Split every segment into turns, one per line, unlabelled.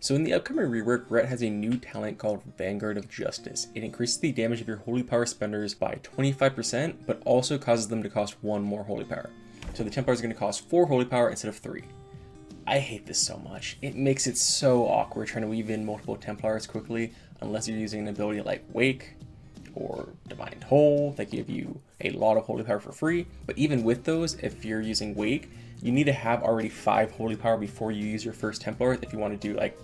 So in the upcoming rework, Ret has a new talent called Vanguard of Justice. It increases the damage of your holy power spenders by 25%, but also causes them to cost 1 more holy power. So the Templar is going to cost 4 holy power instead of 3. I hate this so much. It makes it so awkward trying to weave in multiple Templars quickly, unless you're using an ability like Wake or Divine Toll that give you a lot of holy power for free. But even with those, if you're using Wake, you need to have already 5 holy power before you use your first Templar if you want to do like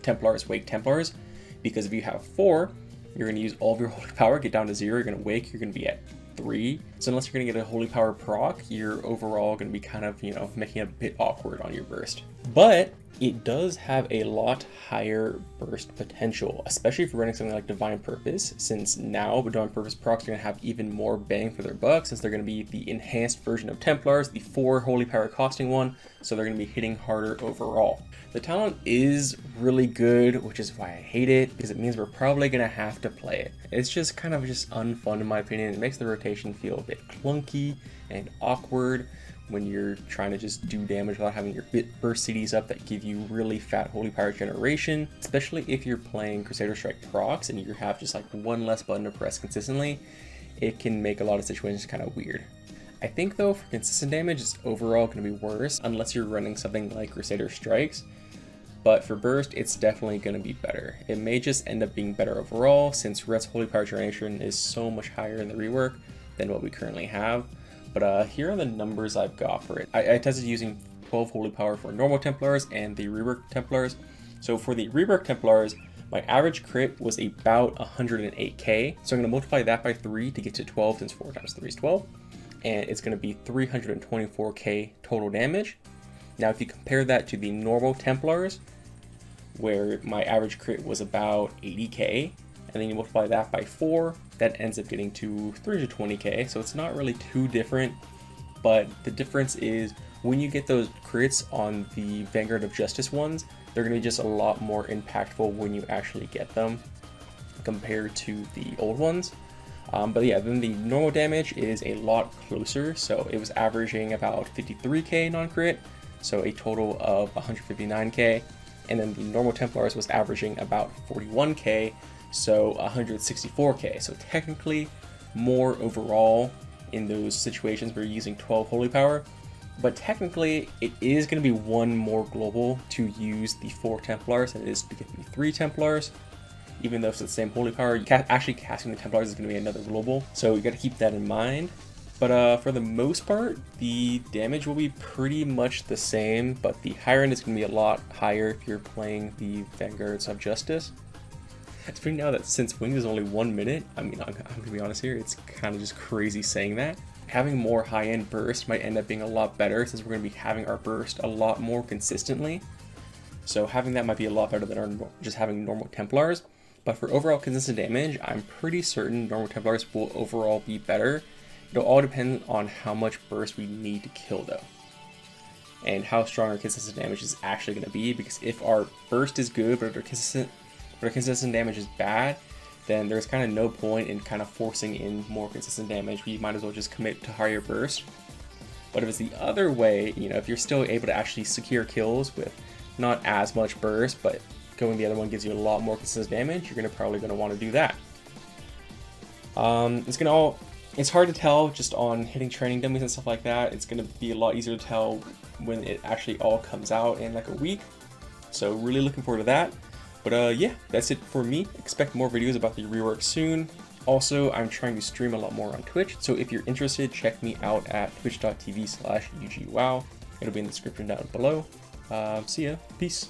Templars, Wake Templars, because if you have 4, you're going to use all of your holy power, get down to 0, you're going to Wake, you're going to be at 3. So unless you're going to get a holy power proc, you're overall going to be kind of, making it a bit awkward on your burst. But it does have a lot higher burst potential, especially if you're running something like Divine Purpose, since now Divine Purpose procs are going to have even more bang for their buck, since they're going to be the enhanced version of Templars, the 4 holy power costing one, so they're going to be hitting harder overall. The talent is really good, which is why I hate it, because it means we're probably going to have to play it. It's just kind of unfun in my opinion. It makes the rotation feel a bit clunky and awkward when you're trying to just do damage without having your burst CDs up that give you really fat holy power generation, especially if you're playing Crusader Strike procs and you have just like one less button to press consistently. It can make a lot of situations kind of weird. I think though for consistent damage it's overall going to be worse unless you're running something like Crusader Strikes, but for burst it's definitely going to be better. It may just end up being better overall since Ret's holy power generation is so much higher in the rework than what we currently have. But here are the numbers I've got for it. I tested using 12 holy power for normal Templars and the rework Templars. So for the rework Templars, my average crit was about 108k. So I'm going to multiply that by 3 to get to 12, since 4 times 3 is 12. And it's going to be 324k total damage. Now if you compare that to the normal Templars, where my average crit was about 80k, and then you multiply that by 4, that ends up getting to 320k, so it's not really too different, but the difference is when you get those crits on the Vanguard of Justice ones, they're going to be just a lot more impactful when you actually get them compared to the old ones. But yeah, then the normal damage is a lot closer, so it was averaging about 53k non-crit, so a total of 159k, and then the normal Templars was averaging about 41k, so 164k. So technically more overall in those situations where you're using 12 holy power, but technically it is going to be 1 more global to use the 4 Templars than it is to get the 3 Templars. Even though it's the same holy power, actually casting the Templars is going to be another global, so you got to keep that in mind. But for the most part, the damage will be pretty much the same, but the higher end is going to be a lot higher if you're playing the Vanguards of Justice. It's funny now that since Wings is only 1 minute, I'm gonna be honest here, it's kind of just crazy saying that. Having more high-end burst might end up being a lot better since we're going to be having our burst a lot more consistently. So having that might be a lot better than just having normal Templars. But for overall consistent damage, I'm pretty certain normal Templars will overall be better. It'll all depend on how much burst we need to kill though, and how strong our consistent damage is actually going to be, because if our burst is good but our consistent damage is bad, then there's kind of no point in kind of forcing in more consistent damage. We might as well just commit to higher burst. But if it's the other way, if you're still able to actually secure kills with not as much burst, but going the other one gives you a lot more consistent damage, you're probably going to want to do that. It's hard to tell just on hitting training dummies and stuff like that. It's going to be a lot easier to tell when it actually all comes out in like a week. So really looking forward to that. But yeah, that's it for me. Expect more videos about the rework soon. Also, I'm trying to stream a lot more on Twitch, so if you're interested, check me out at twitch.tv/UGWow. It'll be in the description down below. See ya. Peace.